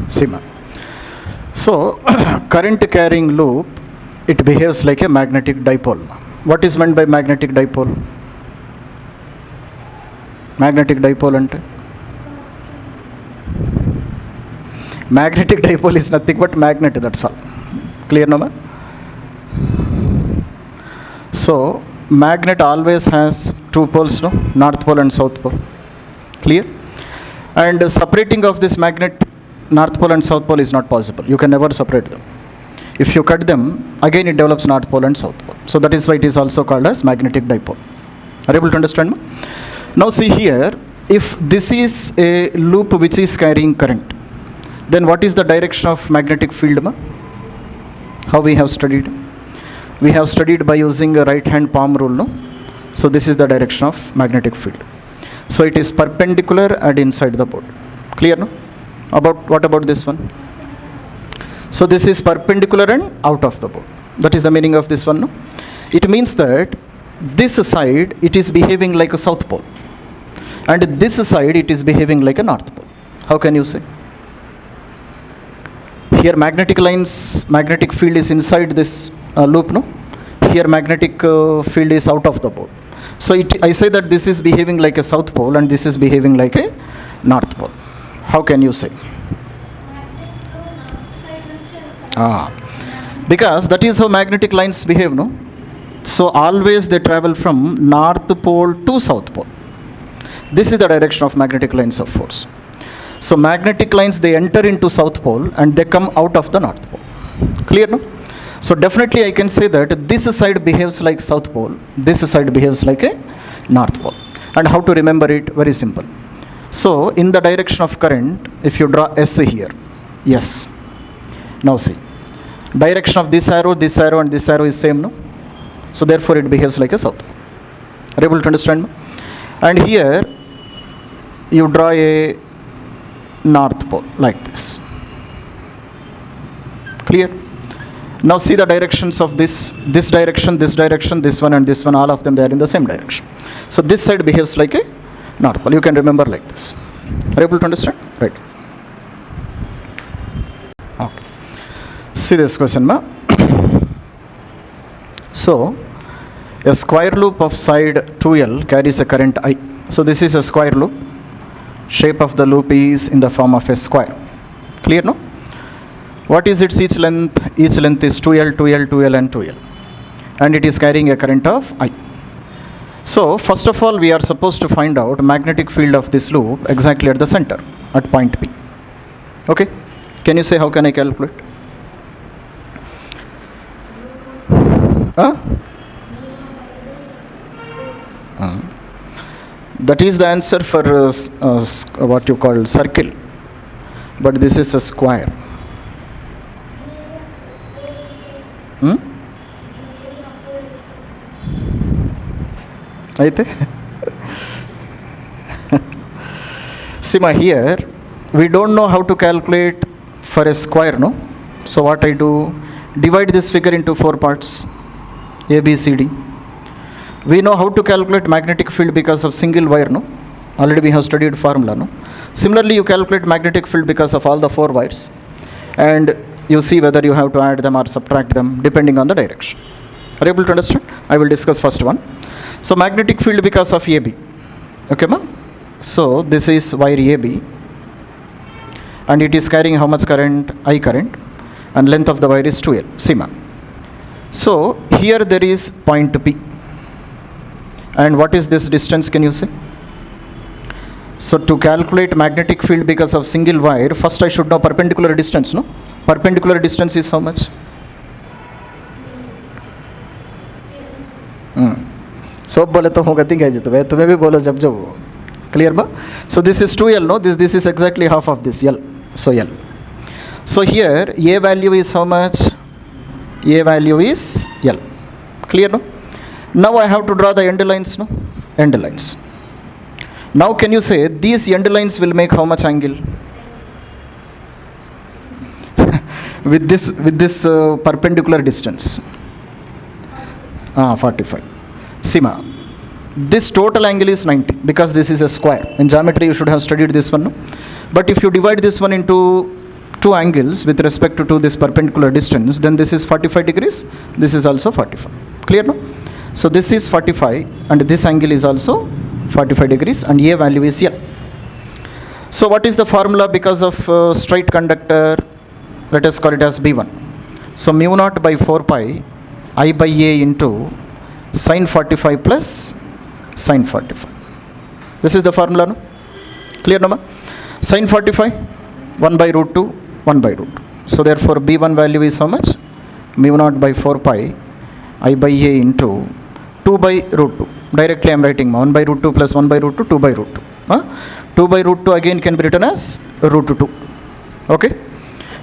Sima. So, current carrying loop, it behaves like a magnetic dipole. What is meant by magnetic dipole? Magnetic dipole ante? Magnetic dipole is nothing but magnet, that's all. Clear no? So, magnet always has two poles, no? North pole and south pole. Clear? And separating of this magnet, north pole and south pole, is not possible. You can never separate them. If you cut them, again it develops north pole and south pole. So that is why it is also called as magnetic dipole. Are you able to understand? Now see here, if this is a loop which is carrying current, then what is the direction of magnetic field? How we have studied? We have studied by using a right hand palm rule, no? So this is the direction of magnetic field. So it is perpendicular and inside the board. Clear, no? What about this one? So this is perpendicular and out of the board. That is the meaning of this one, no? It means that this side, it is behaving like a south pole. And this side, it is behaving like a north pole. How can you say? Here magnetic field is inside this loop, no? Here magnetic field is out of the board. So I say that this is behaving like a south pole and this is behaving like a north pole. How can you say? Because that is how magnetic lines behave, no? So always they travel from north pole to south pole. This is the direction of magnetic lines of force. So magnetic lines, they enter into south pole and they come out of the north pole. Clear, no? So definitely I can say that this side behaves like south pole, this side behaves like a north pole. And how to remember it? Very simple. So in the direction of current, if you draw S here, yes. Now see, direction of this arrow and this arrow is same, no? So therefore it behaves like a south pole. Are you able to understand? And here you draw a north pole like this. Clear? Now see the directions of this direction, this one and this one, all of them, they are in the same direction. So this side behaves like a north pole. You can remember like this. Are you able to understand? Right. Okay. See this question, ma. So, a square loop of side 2L carries a current I. So this is a square loop. Shape of the loop is in the form of a square. Clear, no? What is its each length? Each length is 2L, 2L, 2L and 2L. And it is carrying a current of I. So, first of all, we are supposed to find out magnetic field of this loop exactly at the center, at point P. Okay? Can you say how can I calculate? That is the answer for what you call circle. But this is a square. Sima, here we don't know how to calculate for a square, no? So what I do, divide this figure into 4 parts, A, B, C, D. We know how to calculate magnetic field because of single wire, no? Already we have studied formula, no? Similarly, you calculate magnetic field because of all the 4 wires. And you see whether you have to add them or subtract them depending on the direction. Are you able to understand? I will discuss first one. So magnetic field because of AB. Okay, ma? So this is wire AB. And it is carrying how much current? I current. And length of the wire is 2L. See, ma? So here there is point P. And what is this distance, can you say? So to calculate magnetic field because of single wire, first I should know perpendicular distance, no? Perpendicular distance is how much? So बोले तो होगा think है तो तुम्हें भी बोलो जब जब clear ba? So this is 2L, no? This is exactly half of this L. So L. So here A value is how much? A value is L. Clear, no? Now I have to draw the end lines, no? End lines. Now can you say these end lines will make how much angle? with this perpendicular distance. 45. Sima. This total angle is 90 because this is a square. In geometry you should have studied this one, no? But if you divide this one into two angles with respect to this perpendicular distance, then this is 45 degrees, this is also 45. Clear now? So this is 45 and this angle is also 45 degrees and A value is L. So what is the formula because of straight conductor? Let us call it as B1. So mu naught by 4 pi I by A into sine 45 plus sine 45. This is the formula, no? Clear no? Sine 45, 1 by root 2, 1 by root 2. So therefore B1 value is how much? Mu naught by 4 pi I by A into 2 by root 2. Directly I am writing 1 by root 2 plus 1 by root 2, 2 by root 2. 2 by root 2 again can be written as root 2. Okay?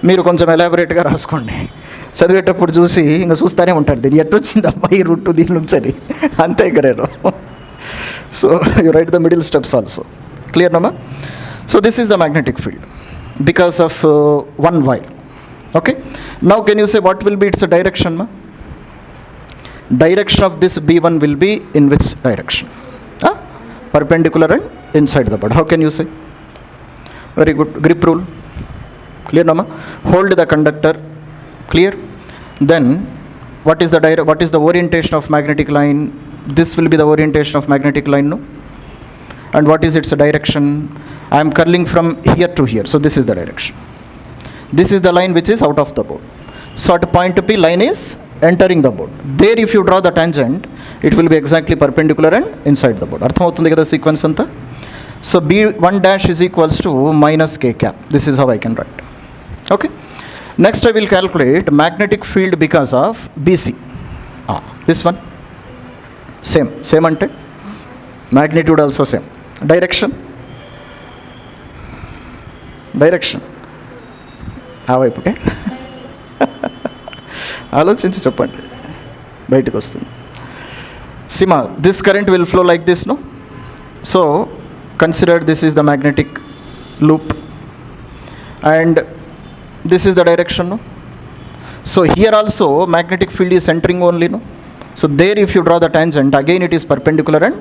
మీరు కొంచెం ఎలాబొరేట్గా రాసుకోండి, చదివేటప్పుడు చూసి ఇంకా చూస్తూనే ఉంటాడు దీన్ని ఎట్టొచ్చింది అబ్బాయి రూట్ దీని నుంచి అని, అంతే కరేరు. So you write the middle steps also. Clear నమ్మా? So this is the magnetic field because of one wire. Okay? Now can you say what will be its direction? Ma? Direction of this B1 will be in which direction? Perpendicular and inside the bud. How can you say? Very good. Grip rule. Clear nama? Hold the conductor. Clear? Then what is the orientation of magnetic line? This will be the orientation of magnetic line, no? And what is its direction? I am curling from here to here, so this is the direction. This is the line which is out of the board. So at point P, line is entering the board. There if you draw the tangent, it will be exactly perpendicular and inside the board. Artham avutundi kada sequence anta? So B1 dash is equals to minus K cap. This is how I can write. Okay? Next I will calculate magnetic field because of BC. This one. Same ante? Magnitude also same. Direction. ఆ వైపుకే ఆలోచించి చెప్పండి, బయటకు వస్తుంది. సిమా this current will flow like this, no? So consider this is the magnetic loop and this is the direction, no? So here also magnetic field is entering only, no? So there if you draw the tangent, again it is perpendicular and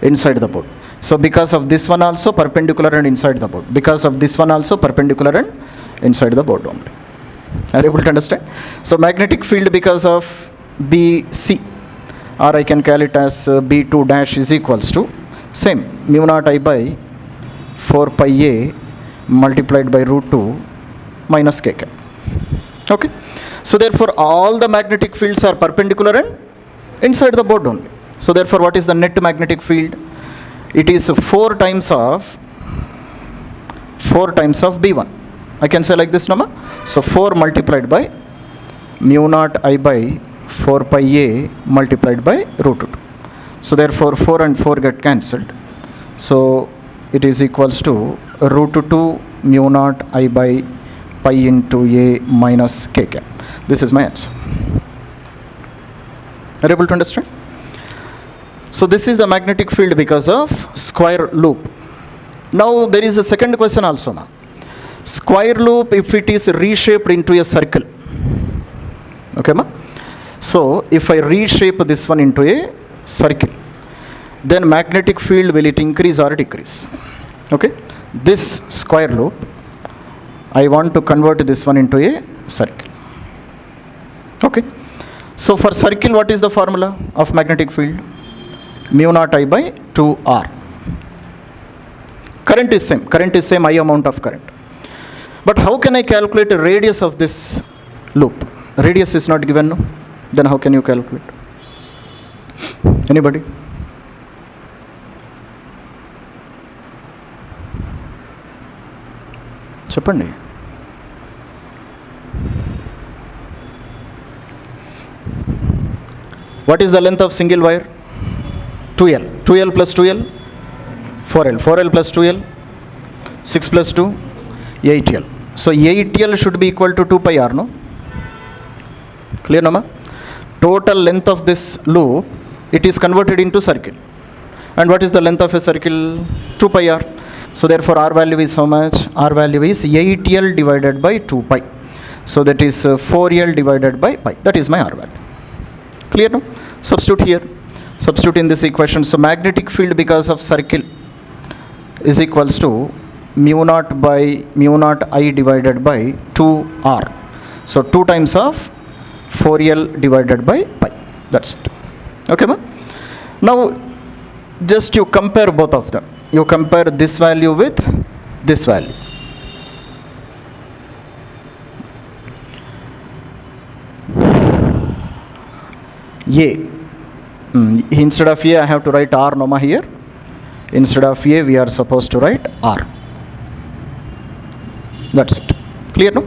inside the board. So because of this one also perpendicular and inside the board. Because of this one also perpendicular and inside the board only. Are you able to understand? So magnetic field because of BC, or I can call it as B2 dash is equals to same mu naught I by 4 pi A multiplied by root 2 minus K cap. Okay? So therefore all the magnetic fields are perpendicular and inside the board only. So therefore what is the net magnetic field? It is 4 times of B1. I can say like this, nama? So 4 multiplied by mu naught I by 4 pi A multiplied by root 2. So therefore 4 and 4 get cancelled. So it is equals to root 2 mu naught I by pi into A minus K cap. This is my answer. Are you able to understand? So this is the magnetic field because of square loop. Now there is a second question also now. Square loop if it is reshaped into a circle. Okay ma? So if I reshape this one into a circle, then magnetic field will it increase or decrease? Okay? This square loop, I want to convert this one into a circle. Okay? So for circle, what is the formula of magnetic field? Mu naught I by 2R. Current is same I amount of current. But how can I calculate the radius of this loop? Radius is not given, no? Then how can you calculate? Anybody? Cheppandi. What is the length of single wire? 2L. 2L plus 2L? 4L. 4L plus 2L? 6 plus 2? 8L. So 8L should be equal to 2 pi R, no? Clear, no? Total length of this loop, it is converted into circle. And what is the length of a circle? 2 pi R. So therefore R value is how much? R value is 8L divided by 2 pi. So that is 4L divided by pi. That is my R value. Clear, no? Substitute here. Substitute in this equation. So magnetic field because of circle is equals to mu naught by mu naught I divided by 2r. So 2 times of 4L divided by pi. That's it. Okay, ma? Now, just you compare both of them. You compare this value with this value. A. Instead of A, I have to write R norma here. Instead of A, we are supposed to write R. That's it. Clear, no?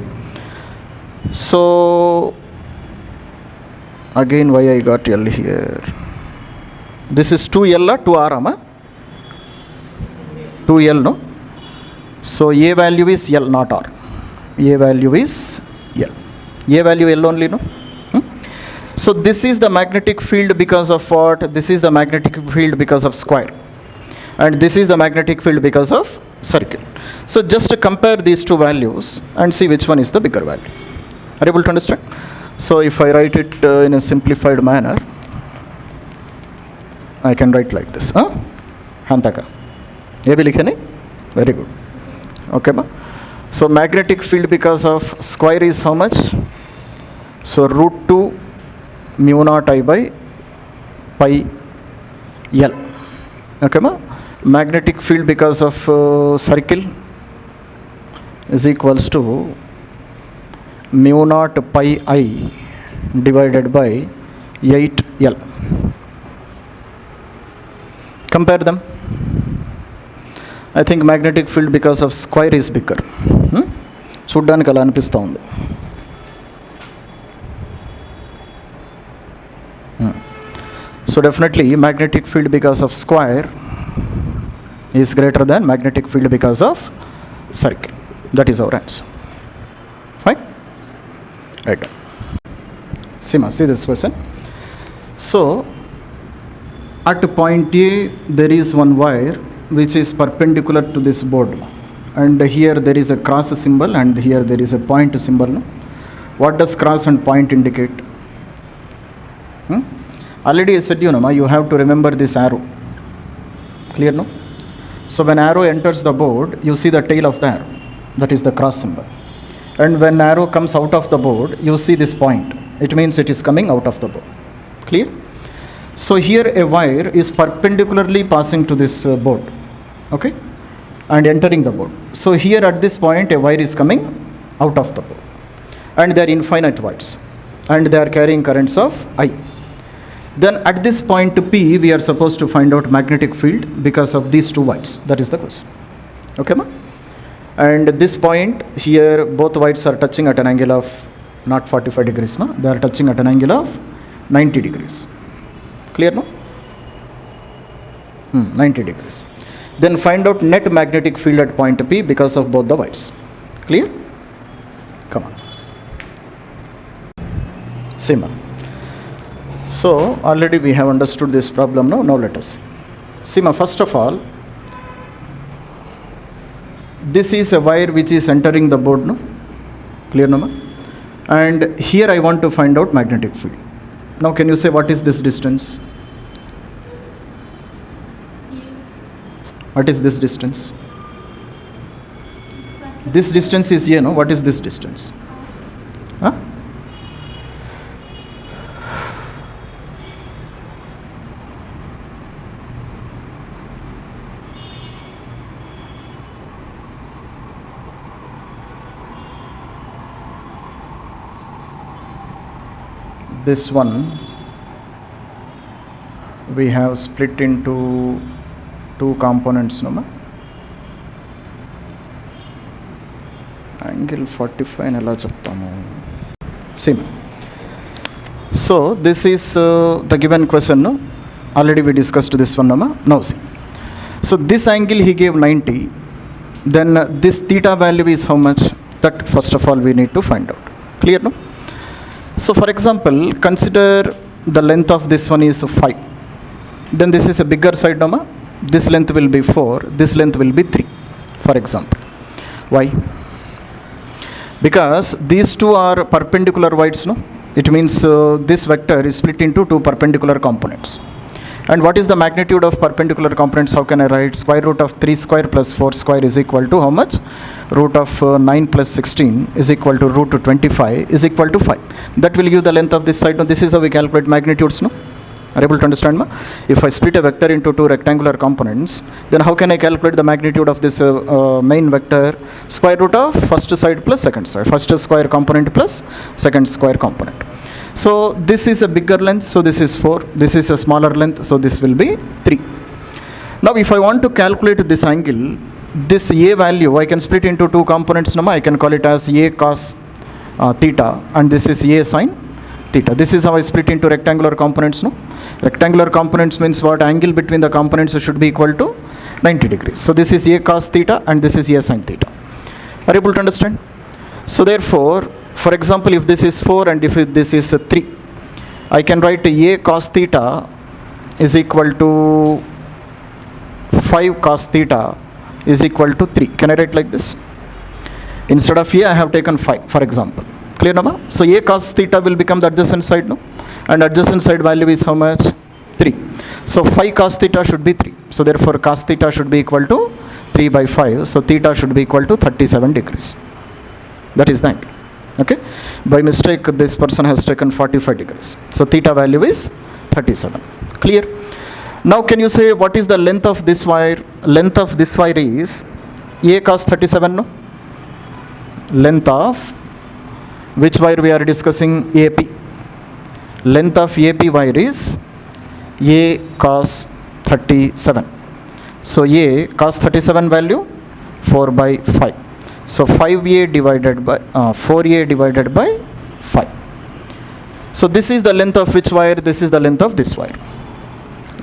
So, again, why I got L here? This is 2L or 2R, ma? 2L, no? So, A value is L, not R. A value is L. A value L only, no? So, this is the magnetic field because of what? This is the magnetic field because of square. And this is the magnetic field because of circle. So, just compare these two values and see which one is the bigger value. Are you able to understand? So, if I write it in a simplified manner, I can write like this. Hantaka. Ye bhi likhe nahi? Very good. Okay, ma? So, magnetic field because of square is how much? So, root 2 mu naught I by pi L. Okay, ma? Magnetic field because of circle is equals to mu naught pi I divided by 8L. Compare them. I think magnetic field because of square is bigger. చూడ్డానికి అలా అనిపిస్తూ ఉంది. So definitely magnetic field because of square is greater than magnetic field because of circle. That is our answer. Fine? Right. Sima, see this question. So at point A there is one wire which is perpendicular to this board, and here there is a cross symbol and here there is a point symbol. No? What does cross and point indicate? Already I said, you have to remember this arrow. Clear, no? So when arrow enters the board, you see the tail of the arrow. That is the cross symbol. And when arrow comes out of the board, you see this point. It means it is coming out of the board. Clear? So here a wire is perpendicularly passing to this board. Okay? And entering the board. So here at this point, a wire is coming out of the board. And they are infinite wires. And they are carrying currents of I. Then at this point P, we are supposed to find out magnetic field because of these two wires. That is the question. Okay, ma? And at this point here, both wires are touching at an angle of not 45 degrees, ma? They are touching at an angle of 90 degrees. Clear, no? 90 degrees. Then find out net magnetic field at point P because of both the wires. Clear? Come on. Sima. So already we have understood this problem now. Now let us see. Sima, first of all, this is a wire which is entering the board, no? Clear, no? And here I want to find out magnetic field. Now can you say what is this distance? What is this distance? This distance is here, no? What is this distance? Huh? This one we have split into two components, no? Angle 45 and ela cheptamu. Same. So this is the given question, no? Already we discussed this one, no? Now see. So this angle he gave 90. Then this theta value is how much? That first of all we need to find out. Clear, no? So for example, consider the length of this one is 5. Then this is a bigger side, no? This length will be 4, this length will be 3, for example. Why? Because these two are perpendicular wires, no? It means this vector is split into two perpendicular components. And what is the magnitude of perpendicular components? How can I write? Square root of 3 square plus 4 square is equal to how much? Root of 9 plus 16 is equal to root 25 is equal to 5. That will give the length of this side. Now this is how we calculate magnitudes, no? Are you able to understand? Ma? If I split a vector into two rectangular components, then how can I calculate the magnitude of this main vector? Square root of first side plus second side. First square component plus second square component. So this is a bigger length, so this is 4. This is a smaller length, so this will be 3. Now if I want to calculate this angle, this A value, I can split into two components. I can call it as A cos theta, and this is A sin theta. This is how I split into rectangular components. No? Rectangular components means what? Angle between the components should be equal to 90 degrees. So this is A cos theta and this is A sin theta. Are you able to understand? So therefore, for example, if this is 4 and if this is 3, I can write A cos theta is equal to 5 cos theta is equal to 3. Can I write like this? Instead of A, I have taken 5, for example. Clear, Nama? So A cos theta will become the adjacent side, no? And adjacent side value is how much? 3. So 5 cos theta should be 3. So therefore cos theta should be equal to 3 by 5. So theta should be equal to 37 degrees. That is the angle. Okay? By mistake, this person has taken 45 degrees. So theta value is 37. Clear? Now can you say what is the length of this wire? Length of this wire is A cos 37, no? Length of which wire we are discussing? AP. Length of AP wire is A cos 37. So A cos 37 value 4 by 5. So 5A divided by 4A divided by 5. So this is the length of which wire? This is the length of this wire.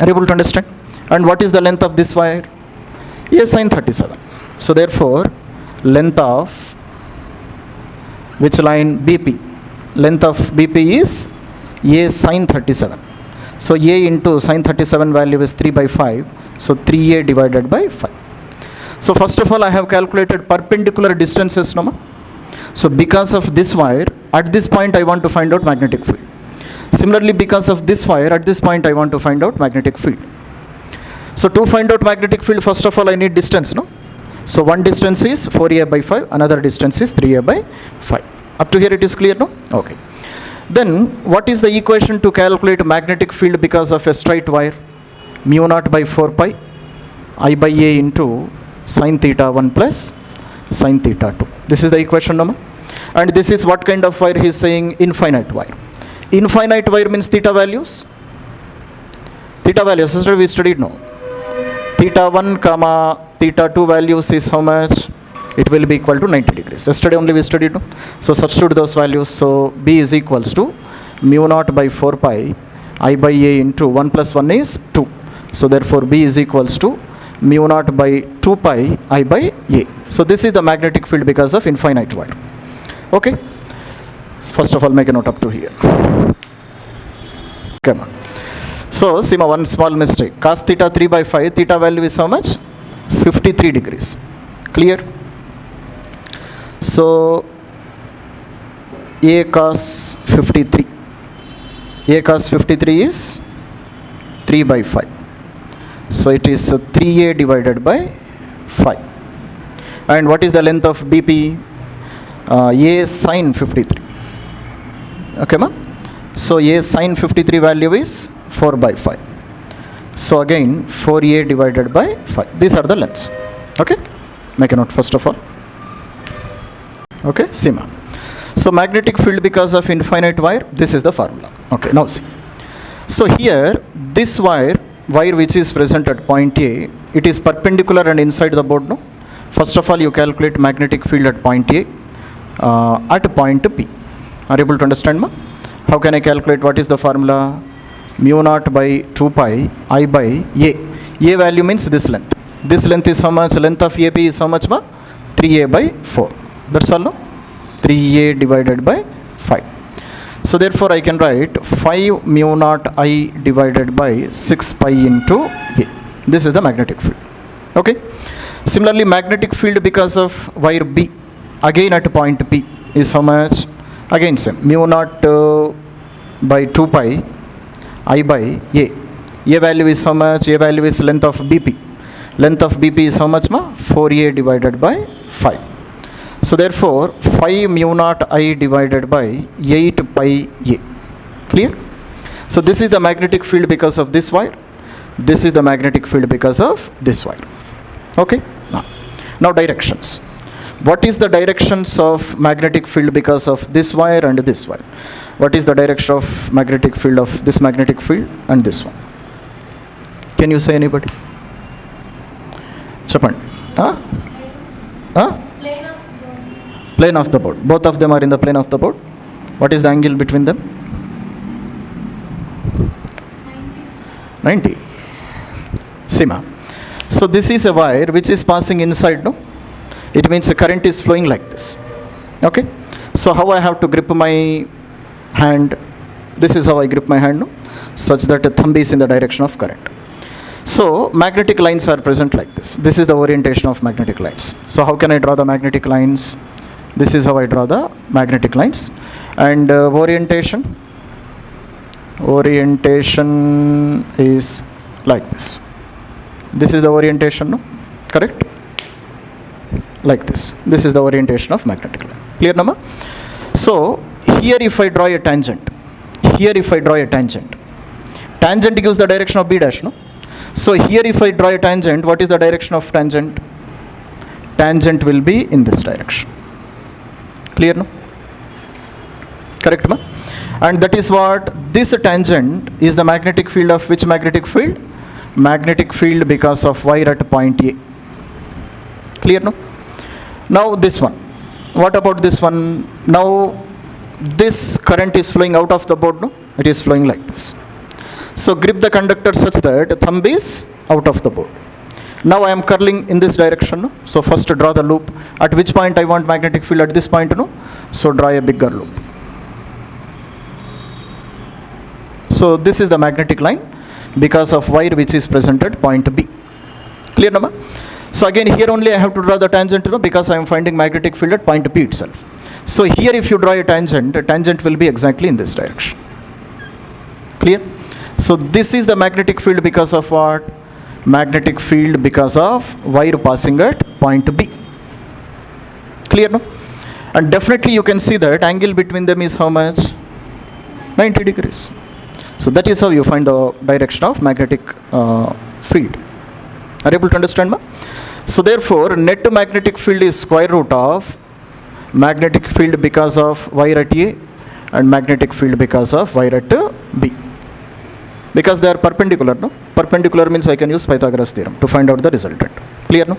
Are you able to understand? And what is the length of this wire? A sin 37. So therefore length of which line? BP. Length of BP is A sin 37. So A into sin 37 value is 3 by 5. So 3A divided by 5. So first of all, I have calculated perpendicular distances. No? So because of this wire, at this point I want to find out magnetic field. Similarly, because of this wire, at this point I want to find out magnetic field. So to find out magnetic field, first of all I need distance. No? So one distance is 4A by 5, another distance is 3A by 5. Up to here it is clear, no? Okay. Then what is the equation to calculate magnetic field because of a straight wire? Mu naught by 4 pi I by A into sin theta 1 plus sin theta 2. This is the equation number. And this is what kind of wire he is saying? Infinite wire. Infinite wire means theta values. Theta values, yesterday we studied, no? Theta 1 comma theta 2 values is how much? It will be equal to 90 degrees. Yesterday only we studied, no? So substitute those values. So B is equals to mu naught by 4 pi I by A into 1 plus 1 is 2. So therefore B is equals to mu naught by 2 pi I by A. So this is the magnetic field because of infinite wire. Okay? First of all, make a note up to here. Come on. So see my one small mistake. Cos theta 3 by 5, theta value is how much? 53 degrees. Clear? So A cos 53. A cos 53 is 3 by 5. So it is 3A divided by 5. And what is the length of BP? A sin 53. Okay, ma? So A sin 53 value is 4 by 5. So again 4A divided by 5. These are the lengths. Okay? Make a note first of all. Okay, see ma. So magnetic field because of infinite wire, this is the formula. Okay, now see. So here this wire which is present at point A, it is perpendicular and inside the board, no? First of all you calculate magnetic field at point A, at point P. Are you able to understand, ma? How can I calculate? What is the formula? Mu naught by 2 pi I by A. A value means this length. This length is how much? Length of AP is how much, ma? 3A by 4. That's all, no? 3A divided by 5. So therefore I can write 5 mu naught I divided by 6 pi into A. This is the magnetic field. Okay? Similarly, magnetic field because of wire B, again at point P, is how much? Again same. Mu naught by 2 pi I by A. A value is how much? A value is length of BP. Length of BP is how much, ma? 4A divided by 5. So therefore, 5 mu naught I divided by 8 pi A. Clear? So this is the magnetic field because of this wire. This is the magnetic field because of this wire. Okay? Now directions. What is the directions of magnetic field because of this wire and this wire? What is the direction of magnetic field of this magnetic field and this one? Can you say anybody? Chapandi. Plane of the board. Both of them are in the plane of the board. What is the angle between them? 90. Sima. So this is a wire which is passing inside, no? It means the current is flowing like this. Okay? So how I have to grip my hand? This is how I grip my hand, no? Such that the thumb is in the direction of current. So magnetic lines are present like this. This is the orientation of magnetic lines. So how can I draw the magnetic lines? This is how I draw the magnetic lines. And orientation is like this. This is the orientation, no? Correct? Like this. This is the orientation of magnetic line. Clear, number? So here if I draw a tangent, tangent gives the direction of B dash, no? So here if I draw a tangent, what is the direction of tangent? Tangent will be in this direction. Clear, no? Correct, ma? And that is what this tangent is the magnetic field of which magnetic field? Magnetic field because of wire at point A. Clear, no? Now this one. What about this one? Now this current is flowing out of the board, no? It is flowing like this. So grip the conductor such that thumb is out of the board. Now I am curling in this direction, no? So first draw the loop. At which point I want magnetic field? At this point, no? So draw a bigger loop. So this is the magnetic line because of wire which is present at point B. Clear, number? So again here only I have to draw the tangent, no? Because I am finding magnetic field at point B itself. So here if you draw a tangent will be exactly in this direction. Clear? So this is the magnetic field because of what? Magnetic field because of wire passing at point B. Clear, no? And definitely you can see that angle between them is how much? 90 degrees. So that is how you find the direction of magnetic field. Are you able to understand, ma? So therefore net magnetic field is square root of magnetic field because of wire at A and magnetic field because of wire at B. Because they are perpendicular, no? Perpendicular means I can use Pythagoras theorem to find out the resultant. Clear, no?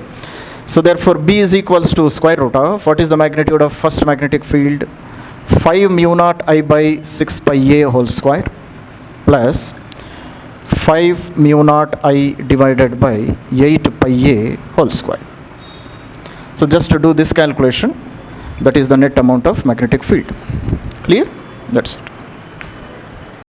So therefore B is equals to square root of, what is the magnitude of first magnetic field? 5 mu naught I by 6 pi A whole square plus 5 mu naught I divided by 8 pi A whole square. So just to do this calculation, that is the net amount of magnetic field. Clear? That's it.